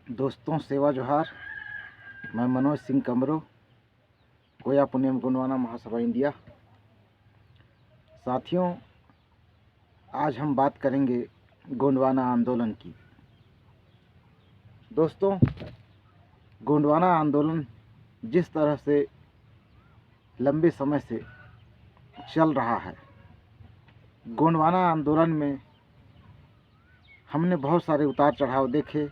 दोस्तों सेवा जोहार। मैं मनोज सिंह कमरो, कोया पुण्यम गोंडवाना महासभा इंडिया। साथियों, आज हम बात करेंगे गोंडवाना आंदोलन की। दोस्तों, गोंडवाना आंदोलन जिस तरह से लंबे समय से चल रहा है, गोंडवाना आंदोलन में हमने बहुत सारे उतार चढ़ाव देखे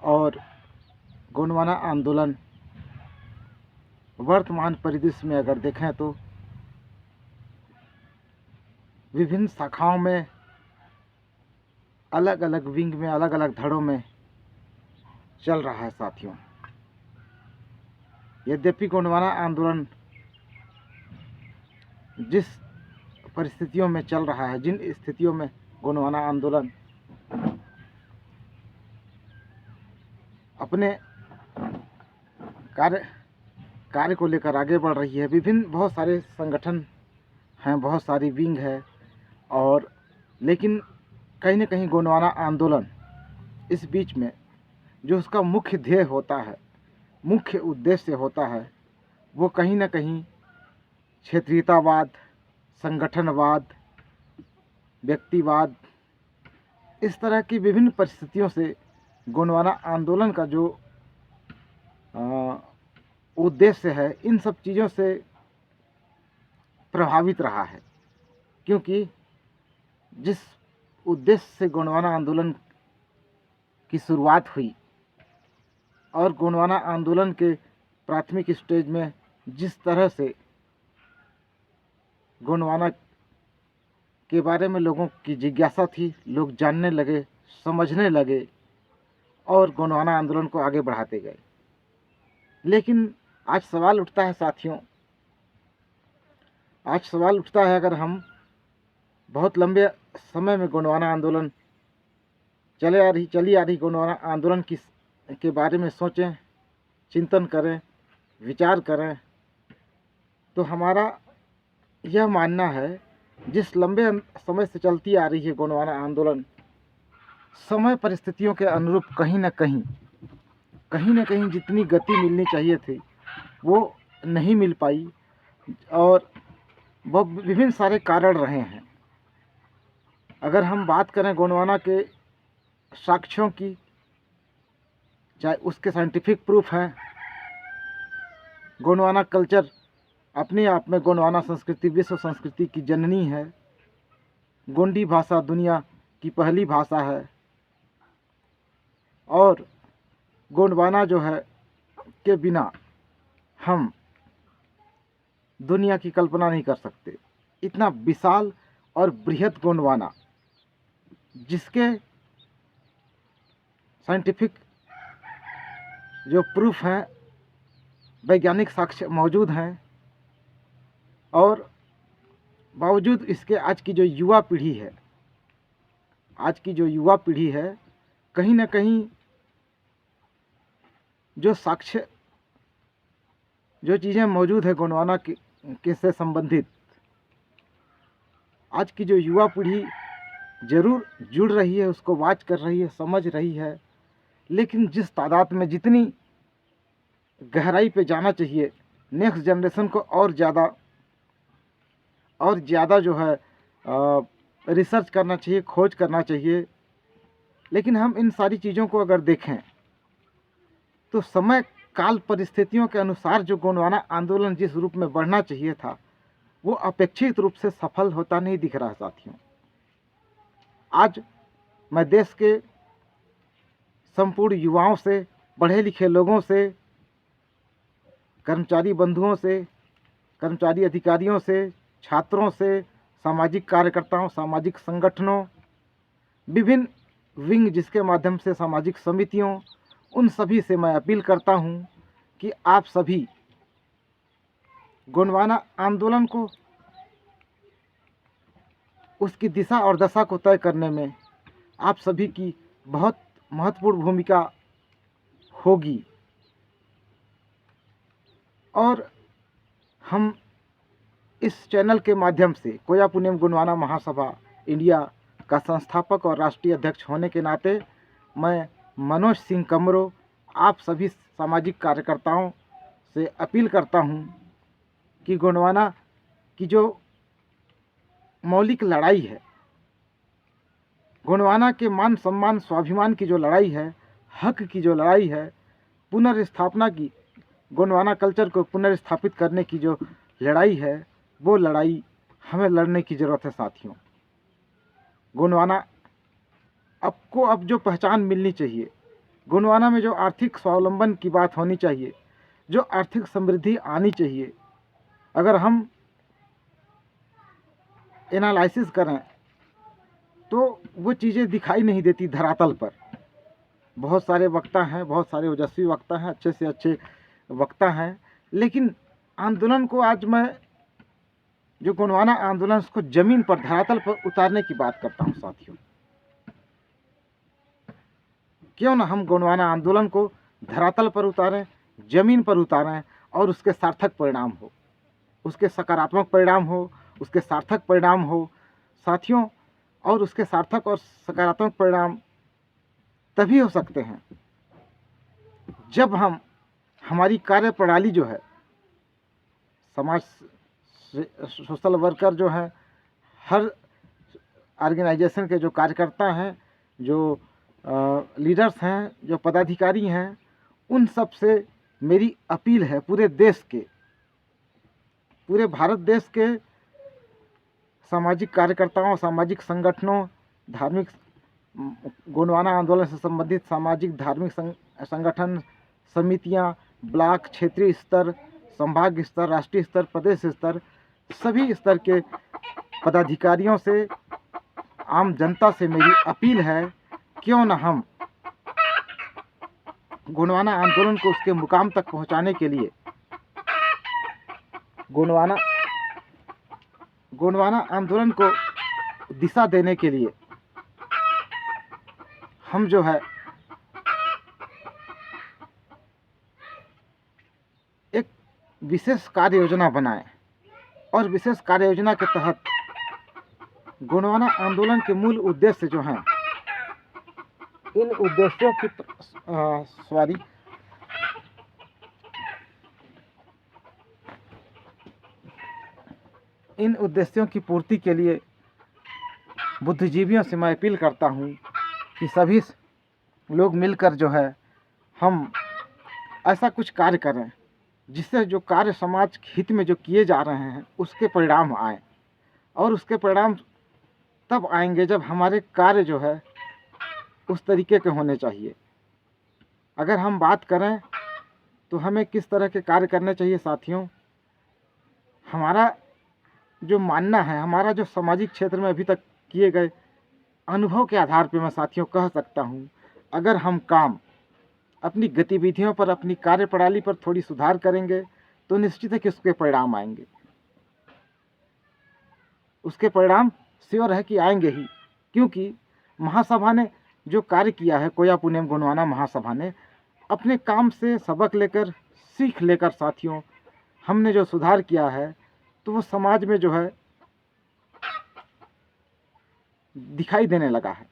और गोंडवाना आंदोलन वर्तमान परिदृश्य में अगर देखें तो विभिन्न शाखाओं में, अलग अलग विंग में, अलग अलग धड़ों में चल रहा है। साथियों, यद्यपि गोंडवाना आंदोलन जिस परिस्थितियों में चल रहा है, जिन स्थितियों में गोंडवाना आंदोलन अपने कार्य को लेकर आगे बढ़ रही है, विभिन्न बहुत सारे संगठन हैं, बहुत सारी विंग है, और लेकिन कहीं न कहीं गोंडवाना आंदोलन इस बीच में जो उसका मुख्य ध्येय होता है, मुख्य उद्देश्य होता है, वो कहीं न कहीं क्षेत्रीयतावाद, संगठनवाद, व्यक्तिवाद, इस तरह की विभिन्न परिस्थितियों से गोंडवाना आंदोलन का जो उद्देश्य है, इन सब चीज़ों से प्रभावित रहा है। क्योंकि जिस उद्देश्य से गोंडवाना आंदोलन की शुरुआत हुई और गोंडवाना आंदोलन के प्राथमिक स्टेज में जिस तरह से गोंडवाना के बारे में लोगों की जिज्ञासा थी, लोग जानने लगे, समझने लगे और गोंडवाना आंदोलन को आगे बढ़ाते गए। लेकिन आज सवाल उठता है साथियों, आज सवाल उठता है, अगर हम बहुत लंबे समय में गोंडवाना आंदोलन चली आ रही गोंडवाना आंदोलन के बारे में सोचें, चिंतन करें, विचार करें, तो हमारा यह मानना है, जिस लंबे समय से चलती आ रही है गोंडवाना आंदोलन, समय परिस्थितियों के अनुरूप कहीं न कहीं जितनी गति मिलनी चाहिए थी वो नहीं मिल पाई, और वो विभिन्न सारे कारण रहे हैं। अगर हम बात करें गोंडवाना के साक्ष्यों की, चाहे उसके साइंटिफिक प्रूफ हैं, गोंडवाना कल्चर अपने आप में, गोंडवाना संस्कृति विश्व संस्कृति की जननी है, गोंडी भाषा दुनिया की पहली भाषा है, और गोंडवाना जो है के बिना हम दुनिया की कल्पना नहीं कर सकते। इतना विशाल और बृहद गोंडवाना, जिसके साइंटिफिक जो प्रूफ हैं, वैज्ञानिक साक्ष्य मौजूद हैं, और बावजूद इसके आज की जो युवा पीढ़ी है, कहीं न कहीं जो साक्ष्य, जो चीज़ें मौजूद है गोंडवाना के से संबंधित, आज की जो युवा पीढ़ी ज़रूर जुड़ रही है, उसको वाच कर रही है, समझ रही है, लेकिन जिस तादाद में, जितनी गहराई पे जाना चाहिए, नेक्स्ट जनरेशन को और ज़्यादा जो है रिसर्च करना चाहिए, खोज करना चाहिए। लेकिन हम इन सारी चीज़ों को अगर देखें तो समय काल परिस्थितियों के अनुसार जो गोंडवाना आंदोलन जिस रूप में बढ़ना चाहिए था, वो अपेक्षित रूप से सफल होता नहीं दिख रहा है। साथियों, आज मैं देश के संपूर्ण युवाओं से, पढ़े लिखे लोगों से, कर्मचारी बंधुओं से, कर्मचारी अधिकारियों से, छात्रों से, सामाजिक कार्यकर्ताओं, सामाजिक संगठनों, विभिन्न विंग जिसके माध्यम से, सामाजिक समितियों, उन सभी से मैं अपील करता हूं कि आप सभी गोंडवाना आंदोलन को, उसकी दिशा और दशा को तय करने में आप सभी की बहुत महत्वपूर्ण भूमिका होगी। और हम इस चैनल के माध्यम से, कोया पुण्यम गोंडवाना महासभा इंडिया का संस्थापक और राष्ट्रीय अध्यक्ष होने के नाते, मैं मनोज सिंह कमरो आप सभी सामाजिक कार्यकर्ताओं से अपील करता हूँ कि गोंडवाना की जो मौलिक लड़ाई है, गोंडवाना के मान सम्मान स्वाभिमान की जो लड़ाई है, हक की जो लड़ाई है, पुनर्स्थापना की, गोंडवाना कल्चर को पुनर्स्थापित करने की जो लड़ाई है, वो लड़ाई हमें लड़ने की ज़रूरत है साथियों। गोंडवाना आपको अब जो पहचान मिलनी चाहिए, गोंडवाना में जो आर्थिक स्वावलंबन की बात होनी चाहिए, जो आर्थिक समृद्धि आनी चाहिए, अगर हम एनालिसिस करें तो वो चीज़ें दिखाई नहीं देती धरातल पर। बहुत सारे वक्ता हैं, बहुत सारे ओजस्वी वक्ता हैं, अच्छे से अच्छे वक्ता हैं, लेकिन आंदोलन को आज मैं जो गोंडवाना आंदोलन उसको ज़मीन पर धरातल पर उतारने की बात करता हूँ साथियों। क्यों ना हम गोंडवाना आंदोलन को धरातल पर उतारें, ज़मीन पर उतारें और उसके सार्थक परिणाम हो, उसके सकारात्मक परिणाम हो, उसके सार्थक परिणाम हो साथियों। और उसके सार्थक और सकारात्मक परिणाम तभी हो सकते हैं जब हम हमारी कार्यप्रणाली जो है, समाज सोशल वर्कर जो हैं, हर ऑर्गेनाइजेशन के जो कार्यकर्ता हैं, जो लीडर्स हैं, जो पदाधिकारी हैं, उन सब से मेरी अपील है, पूरे देश के, पूरे भारत देश के सामाजिक कार्यकर्ताओं, सामाजिक संगठनों, धार्मिक गोंडवाना आंदोलन से संबंधित सामाजिक धार्मिक संगठन, समितियां, ब्लॉक, क्षेत्रीय स्तर, संभाग स्तर, राष्ट्रीय स्तर, प्रदेश स्तर, सभी स्तर के पदाधिकारियों से, आम जनता से मेरी अपील है, क्यों न हम गोंडवाना आंदोलन को उसके मुकाम तक पहुंचाने के लिए, गोंडवाना आंदोलन को दिशा देने के लिए हम जो है एक विशेष कार्य योजना बनाएं और विशेष कार्य योजना के तहत गोंडवाना आंदोलन के मूल उद्देश्य जो हैं, इन उद्देश्यों की इन उद्देश्यों की पूर्ति के लिए बुद्धिजीवियों से मैं अपील करता हूँ कि सभी लोग मिलकर जो है हम ऐसा कुछ कार्य करें जिससे जो कार्य समाज हित में जो किए जा रहे हैं उसके परिणाम आए, और उसके परिणाम तब आएंगे जब हमारे कार्य जो है उस तरीके के होने चाहिए। अगर हम बात करें तो हमें किस तरह के कार्य करने चाहिए साथियों, हमारा जो मानना है, हमारा जो सामाजिक क्षेत्र में अभी तक किए गए अनुभव के आधार पर मैं साथियों कह सकता हूँ, अगर हम काम अपनी गतिविधियों पर, अपनी कार्यप्रणाली पर थोड़ी सुधार करेंगे तो निश्चित है कि उसके परिणाम आएंगे। उसके परिणाम श्योर है कि आएंगे ही, क्योंकि महासभा ने जो कार्य किया है, कोया पुनेम गोंडवाना महासभा ने अपने काम से सबक लेकर, सीख लेकर साथियों, हमने जो सुधार किया है तो वो समाज में जो है दिखाई देने लगा है।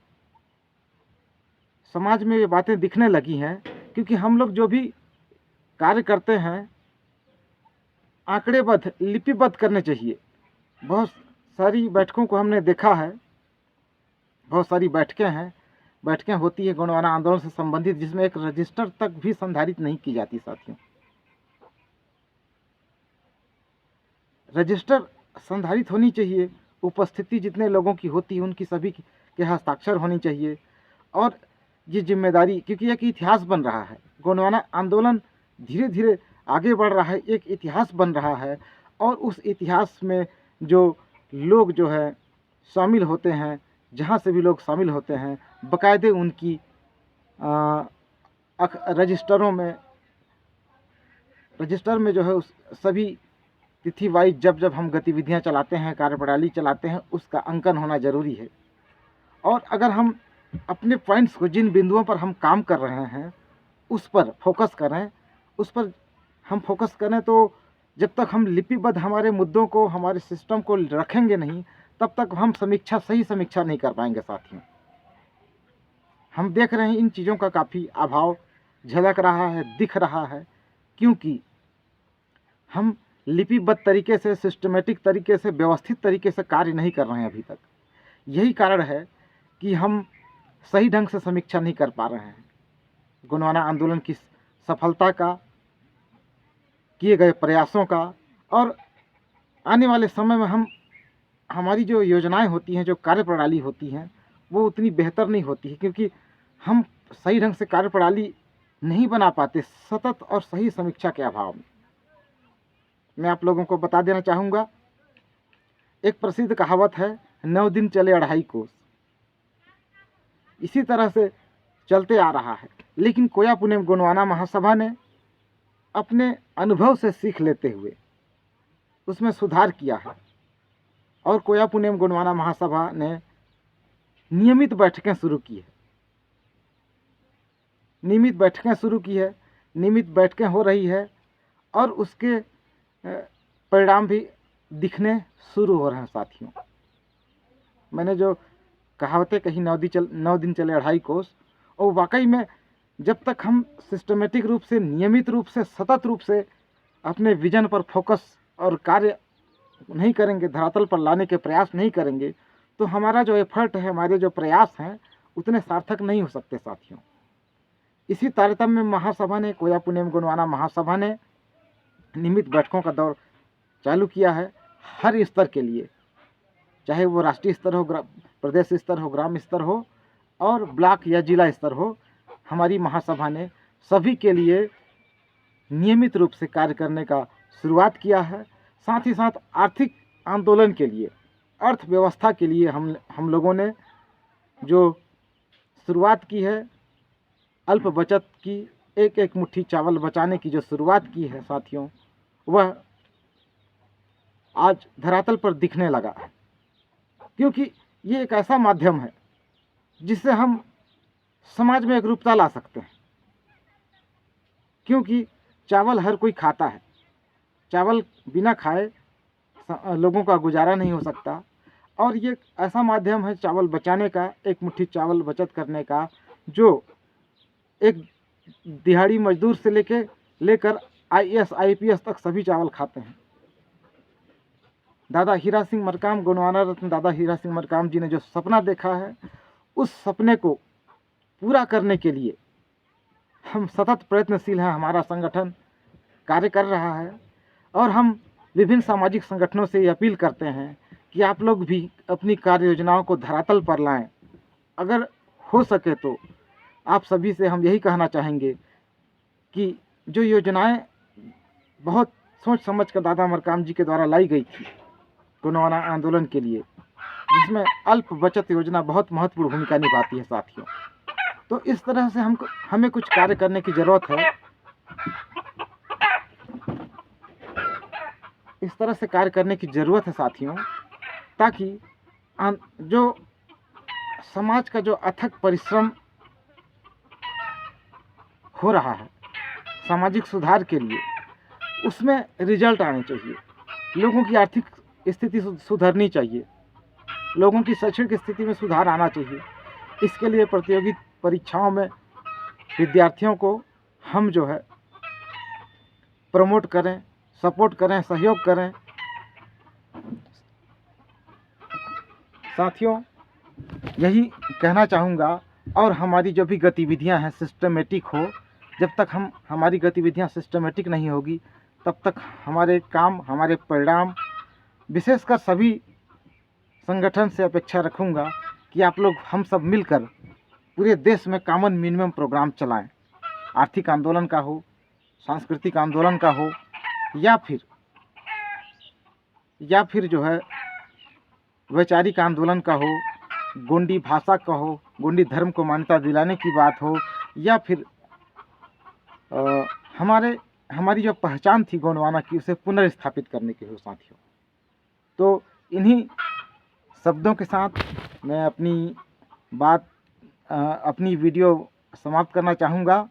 समाज में ये बातें दिखने लगी हैं, क्योंकि हम लोग जो भी कार्य करते हैं आंकड़ेबद्ध, लिपिबद्ध करने चाहिए। बहुत सारी बैठकों को हमने देखा है, बहुत सारी बैठकें होती है गोंडवाना आंदोलन से संबंधित, जिसमें एक रजिस्टर तक भी संधारित नहीं की जाती साथियों। रजिस्टर संधारित होनी चाहिए, उपस्थिति जितने लोगों की होती है उनकी सभी के हस्ताक्षर होनी चाहिए। और ये जिम्मेदारी, क्योंकि एक इतिहास बन रहा है, गोंडवाना आंदोलन धीरे धीरे आगे बढ़ रहा है, एक इतिहास बन रहा है, और उस इतिहास में जो लोग जो है शामिल होते हैं, जहाँ से भी लोग शामिल होते हैं, बाकायदे उनकी रजिस्टर में जो है उस सभी तिथि वाइज जब हम गतिविधियां चलाते हैं, कार्यप्रणाली चलाते हैं, उसका अंकन होना ज़रूरी है। और अगर हम अपने पॉइंट्स को, जिन बिंदुओं पर हम काम कर रहे हैं उस पर फोकस करें, उस पर हम फोकस करें, तो जब तक हम लिपिबद्ध हमारे मुद्दों को, हमारे सिस्टम को रखेंगे नहीं, तब तक हम सही समीक्षा नहीं कर पाएंगे साथियों। हम देख रहे हैं इन चीज़ों का काफ़ी अभाव झलक रहा है, दिख रहा है, क्योंकि हम लिपिबद्ध तरीके से, सिस्टमेटिक तरीके से, व्यवस्थित तरीके से कार्य नहीं कर रहे हैं अभी तक। यही कारण है कि हम सही ढंग से समीक्षा नहीं कर पा रहे हैं गोंडवाना आंदोलन की सफलता का, किए गए प्रयासों का, और आने वाले समय में हमारी जो योजनाएं होती हैं, जो कार्यप्रणाली होती हैं, वो उतनी बेहतर नहीं होती है, क्योंकि हम सही ढंग से कार्यप्रणाली नहीं बना पाते सतत और सही समीक्षा के अभाव में। मैं आप लोगों को बता देना चाहूँगा, एक प्रसिद्ध कहावत है, 9 दिन चले अढ़ाई कोस। इसी तरह से चलते आ रहा है, लेकिन कोया पुनेम गोंडवाना महासभा ने अपने अनुभव से सीख लेते हुए उसमें सुधार किया है, और कोया पुनेम गोंडवाना महासभा ने नियमित बैठकें शुरू की है। नियमित बैठकें हो रही है, और उसके परिणाम भी दिखने शुरू हो रहे हैं साथियों। मैंने जो कहावतें कही, 9 दिन चले अढ़ाई कोस, और वाकई में जब तक हम सिस्टमेटिक रूप से, नियमित रूप से, सतत रूप से अपने विजन पर फोकस और कार्य नहीं करेंगे, धरातल पर लाने के प्रयास नहीं करेंगे, तो हमारा जो एफर्ट है, हमारे जो प्रयास हैं, उतने सार्थक नहीं हो सकते साथियों। इसी तारतम्य में महासभा ने, कोया पुनेम गोंडवाना महासभा ने नियमित बैठकों का दौर चालू किया है, हर स्तर के लिए, चाहे वो राष्ट्रीय स्तर हो, प्रदेश स्तर हो, ग्राम स्तर हो, और ब्लॉक या जिला स्तर हो। हमारी महासभा ने सभी के लिए नियमित रूप से कार्य करने का शुरुआत किया है। साथ ही साथ आर्थिक आंदोलन के लिए, अर्थव्यवस्था के लिए हम लोगों ने जो शुरुआत की है, अल्प बचत की, एक एक मुट्ठी चावल बचाने की जो शुरुआत की है साथियों, वह आज धरातल पर दिखने लगा है, क्योंकि ये एक ऐसा माध्यम है जिससे हम समाज में एक रूपता ला सकते हैं। क्योंकि चावल हर कोई खाता है, चावल बिना खाए लोगों का गुजारा नहीं हो सकता, और ये ऐसा माध्यम है चावल बचाने का, एक मुट्ठी चावल बचत करने का, जो एक दिहाड़ी मजदूर से लेकर IAS IPS तक सभी चावल खाते हैं। दादा हीरा सिंह मरकाम, गोंडवाना रत्न दादा हीरा सिंह मरकाम जी ने जो सपना देखा है, उस सपने को पूरा करने के लिए हम सतत प्रयत्नशील हैं। हमारा संगठन कार्य कर रहा है, और हम विभिन्न सामाजिक संगठनों से ये अपील करते हैं कि आप लोग भी अपनी कार्य योजनाओं को धरातल पर लाएं। अगर हो सके तो आप सभी से हम यही कहना चाहेंगे कि जो योजनाएं बहुत सोच समझ कर दादा मरकाम जी के द्वारा लाई गई थी गोंडवाना आंदोलन के लिए, जिसमें अल्प बचत योजना बहुत महत्वपूर्ण भूमिका निभाती है साथियों, तो इस तरह से हमें कुछ कार्य करने की ज़रूरत है। इस तरह से कार्य करने की ज़रूरत है साथियों, ताकि जो समाज का जो अथक परिश्रम हो रहा है सामाजिक सुधार के लिए, उसमें रिजल्ट आने चाहिए। लोगों की आर्थिक स्थिति सुधरनी चाहिए, लोगों की शैक्षणिक स्थिति में सुधार आना चाहिए। इसके लिए प्रतियोगी परीक्षाओं में विद्यार्थियों को हम जो है प्रमोट करें, सपोर्ट करें, सहयोग करें। साथियों, यही कहना चाहूँगा, और हमारी जो भी गतिविधियां हैं सिस्टमेटिक हो। जब तक हमारी गतिविधियां सिस्टमेटिक नहीं होगी, तब तक हमारे काम, हमारे परिणाम, विशेषकर सभी संगठन से अपेक्षा रखूँगा कि आप लोग, हम सब मिलकर पूरे देश में कॉमन मिनिमम प्रोग्राम चलाएं। आर्थिक आंदोलन का हो, सांस्कृतिक आंदोलन का हो, या फिर जो है वैचारिक आंदोलन का हो, गोंडी भाषा का हो, गोंडी धर्म को मान्यता दिलाने की बात हो, या फिर हमारी जो पहचान थी गोंडवाना की, उसे पुनर्स्थापित करने की हो साथियों। तो इन्हीं शब्दों के साथ मैं अपनी वीडियो समाप्त करना चाहूँगा।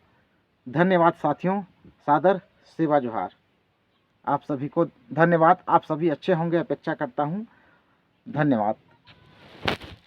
धन्यवाद साथियों, सादर सेवा जोहार। आप सभी को धन्यवाद। आप सभी अच्छे होंगे अपेक्षा करता हूँ। धन्यवाद।